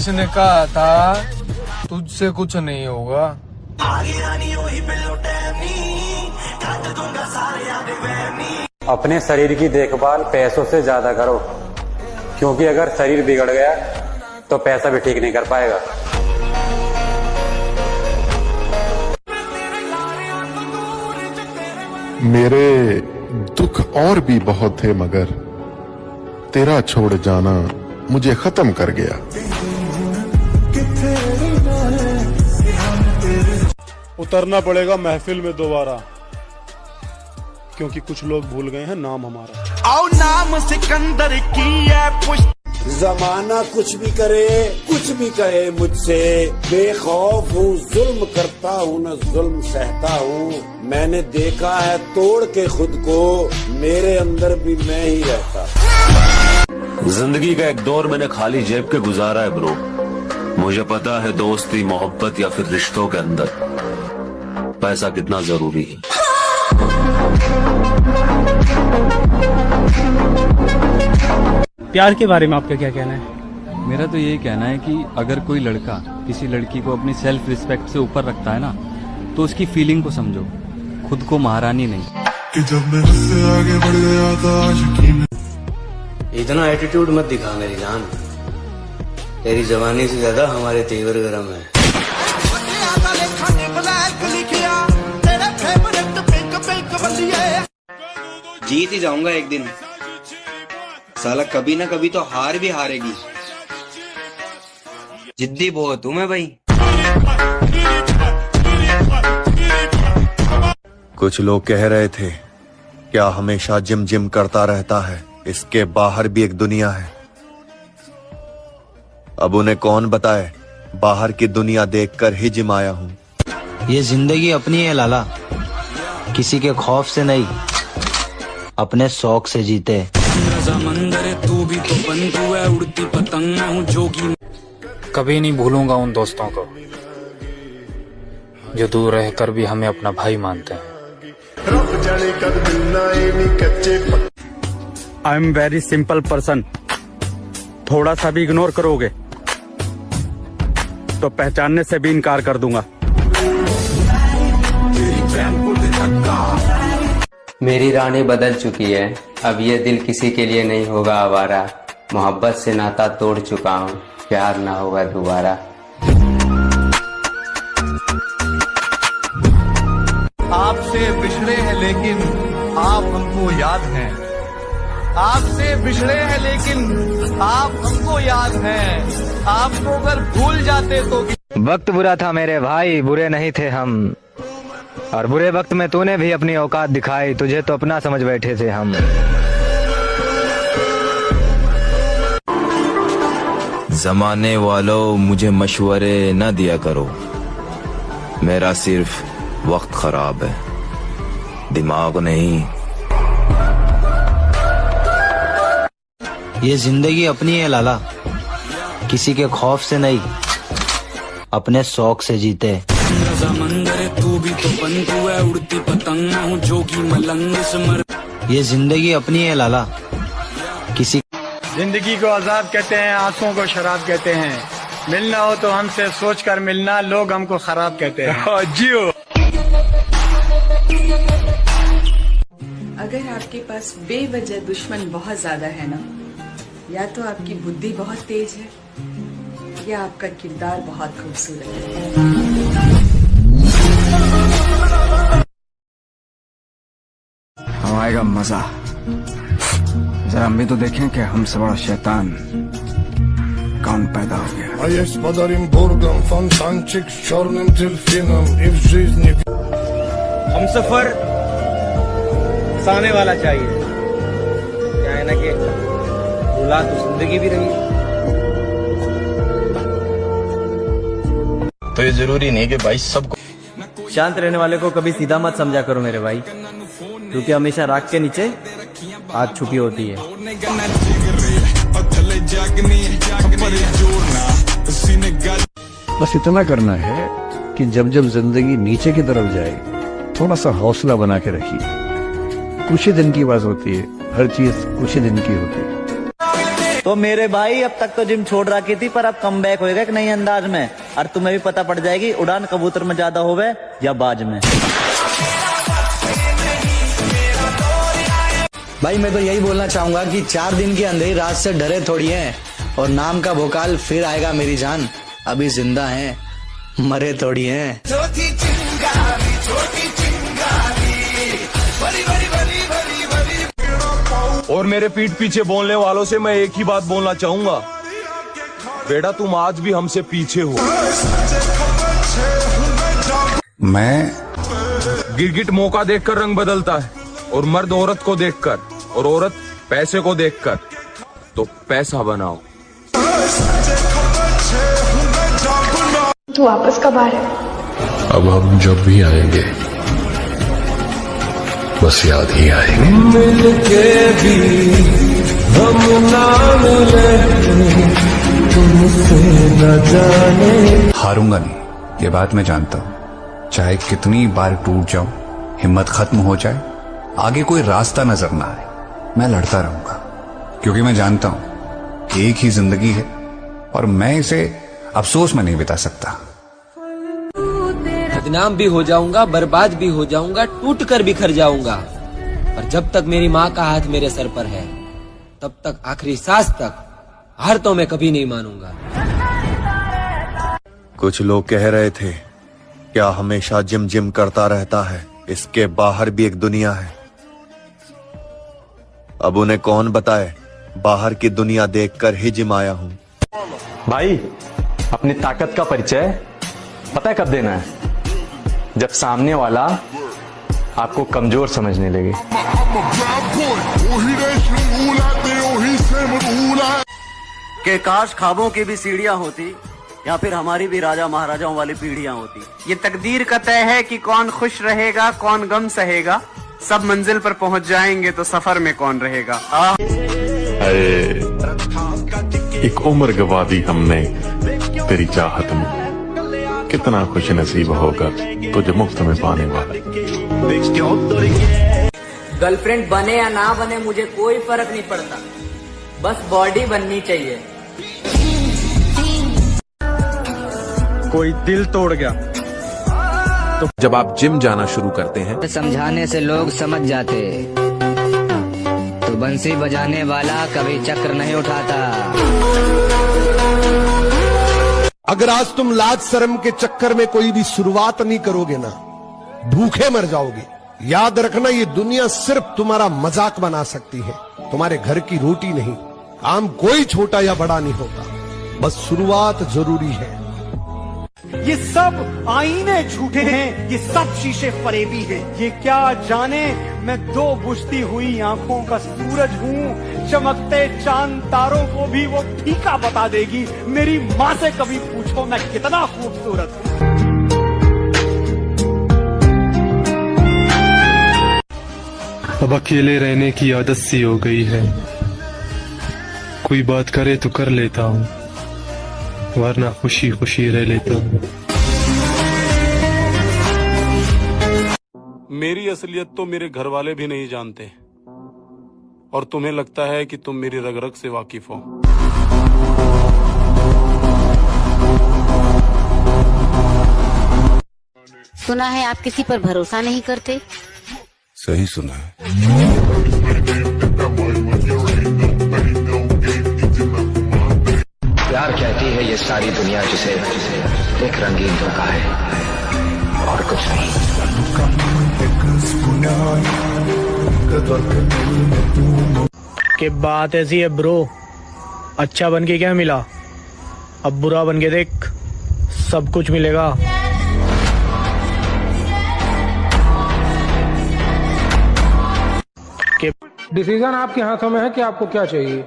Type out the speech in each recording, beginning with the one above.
जिसने कहा था तुझसे कुछ नहीं होगा। अपने शरीर की देखभाल पैसों से ज्यादा करो, क्योंकि अगर शरीर बिगड़ गया तो पैसा भी ठीक नहीं कर पाएगा। मेरे दुख और भी बहुत थे, मगर तेरा छोड़ जाना मुझे खत्म कर गया। उतरना पड़ेगा महफिल में दोबारा, क्योंकि कुछ लोग भूल गए हैं नाम हमारा। आओ नाम सिकंदर की है पुष्ट। जमाना कुछ भी करे, कुछ भी कहे मुझसे, बेखौफ हूँ, जुल्म करता हूँ न जुल्म सहता हूँ। मैंने देखा है तोड़ के खुद को, मेरे अंदर भी मैं ही रहता। जिंदगी का एक दौर मैंने खाली जेब के गुजारा है ब्रो। मुझे पता है दोस्ती, मोहब्बत या फिर रिश्तों के अंदर पैसा कितना जरूरी है। प्यार के बारे में आपका क्या कहना है? मेरा तो यही कहना है कि अगर कोई लड़का किसी लड़की को अपनी सेल्फ रिस्पेक्ट से ऊपर रखता है ना, तो उसकी फीलिंग को समझो, खुद को महारानी नहीं। कि जब मैं उससे आगे बढ़ गया था आशिकी में। इतना एटीट्यूड मत दिखा मेरी जान, तेरी जवानी से ज्यादा हमारे तेवर गरम है। जीत ही जाऊंगा एक दिन, साला कभी ना कभी तो हार भी हारेगी। जिद्दी बहुत हूं मैं भाई। कुछ लोग कह रहे थे क्या हमेशा जिम जिम करता रहता है, इसके बाहर भी एक दुनिया है। अब उन्हें कौन बताए, बाहर की दुनिया देखकर ही जिम आया हूँ। ये जिंदगी अपनी है लाला, किसी के खौफ से नहीं, अपने शौक से जीते। तू भी तो बंधु है, उड़ती पतंग हूँ जोगी। कभी नहीं भूलूंगा उन दोस्तों को जो दूर रहकर भी हमें अपना भाई मानते हैं। I am very simple person. थोड़ा सा भी इग्नोर करोगे तो पहचानने से भी इनकार कर दूंगा। मेरी रानी बदल चुकी है, अब ये दिल किसी के लिए नहीं होगा आवारा। मोहब्बत से नाता तोड़ चुका हूँ, प्यार ना होगा दोबारा। आपसे बिछड़े हैं लेकिन आप हमको याद हैं। आपसे बिछड़े हैं लेकिन आप हमको याद हैं। आपको अगर भूल जाते तो। वक्त बुरा था मेरे भाई, बुरे नहीं थे हम, और बुरे वक्त में तूने भी अपनी औकात दिखाई, तुझे तो अपना समझ बैठे थे हम। जमाने वालों मुझे मशवरे न दिया करो, मेरा सिर्फ वक्त खराब है, दिमाग नहीं। ये जिंदगी अपनी है लाला, किसी के खौफ से नहीं, अपने शौक से जीते। तू भी तो बंधु है, उड़ती पतंग हूँ जोगी मलंग समर। ये जिंदगी अपनी है लाला, किसी। जिंदगी को अजाब कहते हैं, आंसुओं को शराब कहते हैं। मिलना हो तो हमसे सोच कर मिलना, लोग हमको खराब कहते हैं। जियो। अगर आपके पास बेवजह दुश्मन बहुत ज्यादा है ना, या तो आपकी बुद्धि बहुत तेज है या आपका किरदार बहुत खूबसूरत है। हम आएगा मजा, जरा हम भी तो देखें कि हमसे बड़ा शैतान कौन पैदा हो गया। हमसफर साने वाला चाहिए, क्या है ना कि भुला तो जिंदगी भी रही। तो ये जरूरी नहीं कि भाई सबको। शांत रहने वाले को कभी सीधा मत समझा करो मेरे भाई, क्योंकि हमेशा राख के नीचे आग छुपी होती है। बस इतना करना है कि जब जब जिंदगी नीचे की तरफ जाए, थोड़ा सा हौसला बना के रखिए। कुछ ही दिन की बात होती है, हर चीज कुछ ही दिन की होती है। तो मेरे भाई अब तक तो जिम छोड़ रखी थी, पर अब कमबैक होएगा एक नई अंदाज में, और तुम्हें भी पता पड़ जाएगी उड़ान कबूतर में ज्यादा होवे या बाज में। भाई मैं तो यही बोलना चाहूंगा कि 4 दिन की अंधेरी रात से डरे थोड़ी हैं, और नाम का भोकाल फिर आएगा मेरी जान। अभी जिंदा हैं, मरे थोड़ी हैं। और मेरे पीठ पीछे बोलने वालों से मैं एक ही बात बोलना चाहूंगा, बेटा तुम आज भी हमसे पीछे हो। मैं गिरगिट मौका देखकर रंग बदलता है, और मर्द औरत को देखकर, और औरत पैसे को देखकर। तो पैसा बनाओ। तू वापस कब आ रहा है? अब हम जब भी आएंगे बस याद ही आएंगे। मिलके भी हम ना मिले, तुमसे न जाने। हारूंगा नहीं, ये बात मैं जानता हूँ। चाहे कितनी बार टूट जाऊं, हिम्मत खत्म हो जाए, आगे कोई रास्ता नजर ना आए, मैं लड़ता रहूंगा, क्योंकि मैं जानता हूं एक ही जिंदगी है और मैं इसे अफसोस में नहीं बिता सकता। बदनाम भी हो जाऊंगा, बर्बाद भी हो जाऊंगा, टूट कर बिखर जाऊंगा, पर जब तक मेरी माँ का हाथ मेरे सर पर है, तब तक आखिरी सांस तक हार तो मैं कभी नहीं मानूंगा। कुछ लोग कह रहे थे क्या हमेशा जिम जिम करता रहता है, इसके बाहर भी एक दुनिया है। अब उन्हें कौन बताए, बाहर की दुनिया देखकर ही जिम आया हूं। भाई अपनी ताकत का परिचय पता है कब देना है? जब सामने वाला आपको कमजोर समझने लगे। के काश ख्वाबों की भी सीढ़ियां होती, या फिर हमारी भी राजा महाराजाओं वाली पीढ़ियां होती। ये तकदीर का तय है कि कौन खुश रहेगा, कौन गम सहेगा। सब मंजिल पर पहुंच जाएंगे तो सफर में कौन रहेगा। अरे एक उम्र गवा दी हमने तेरी चाहत में, कितना खुश नसीब होगा तुझे मुफ्त में पाने वाला। गर्लफ्रेंड बने या ना बने मुझे कोई फर्क नहीं पड़ता, बस बॉडी बननी चाहिए। कोई दिल तोड़ गया तो जब आप जिम जाना शुरू करते हैं, समझाने से लोग समझ जाते, तो बंसी बजाने वाला कभी चक्र नहीं उठाता। अगर आज तुम लाज शर्म के चक्कर में कोई भी शुरुआत नहीं करोगे ना, भूखे मर जाओगे। याद रखना, ये दुनिया सिर्फ तुम्हारा मजाक बना सकती है, तुम्हारे घर की रोटी नहीं। काम कोई छोटा या बड़ा नहीं होता, बस शुरुआत जरूरी है। ये सब आईने झूठे हैं, ये सब शीशे फरेबी हैं। ये क्या जाने मैं दो बुझती हुई आंखों का सूरज हूँ, चमकते चांद तारों को भी वो फीका बता देगी। मेरी माँ से कभी पूछो मैं कितना खूबसूरत हूँ। अब अकेले रहने की आदत सी हो गई है, कोई बात करे तो कर लेता हूँ, वरना खुशी खुशी रह लेता हूँ। मेरी असलियत तो मेरे घर वाले भी नहीं जानते, और तुम्हें लगता है कि तुम मेरी रग रग से वाकिफ हो। सुना है आप किसी पर भरोसा नहीं करते। सही सुना है। प्यार कहती है ये सारी दुनिया जिसे एक रंगीन धोखा है और कुछ नहीं। कि बात ऐसी है ब्रो, अच्छा बन के क्या मिला, अब बुरा बन के देख, सब कुछ मिलेगा। डिसीजन आपके हाथों में है कि आपको क्या चाहिए।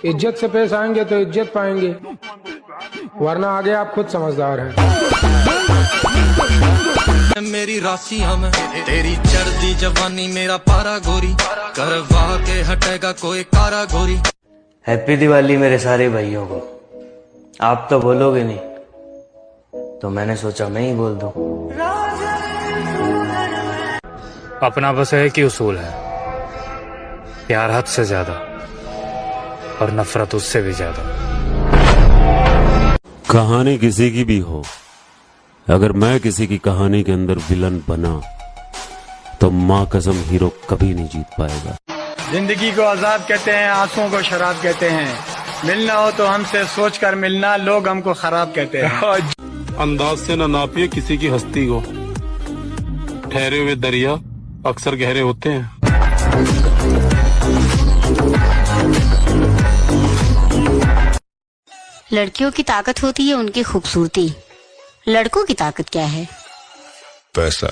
इज्जत से पेश आएंगे तो इज्जत पाएंगे, वरना आगे आप खुद समझदार हैं। मेरी राशियां में तेरी चढ़ती जवानी, मेरा पारा गोरी करवा के हटेगा कोई कारा गोरी। हैप्पी दिवाली मेरे सारे भाइयों को। आप तो बोलोगे नहीं, तो मैंने सोचा मैं ही बोल दूं। अपना बस एक ही उसूल है, प्यार हद से ज्यादा, और नफरत उससे भी ज्यादा। कहानी किसी की भी हो, अगर मैं किसी की कहानी के अंदर विलन बना तो माँ कसम हीरो कभी नहीं जीत पाएगा। जिंदगी को अजाब कहते हैं, आंसुओं को शराब कहते हैं। मिलना हो तो हमसे सोच कर मिलना, लोग हमको खराब कहते हैं। अंदाज से न नापिए किसी की हस्ती को, ठहरे हुए दरिया अक्सर गहरे होते हैं। लड़कियों की ताकत होती है उनकी खूबसूरती, लड़कों की ताकत क्या है? पैसा।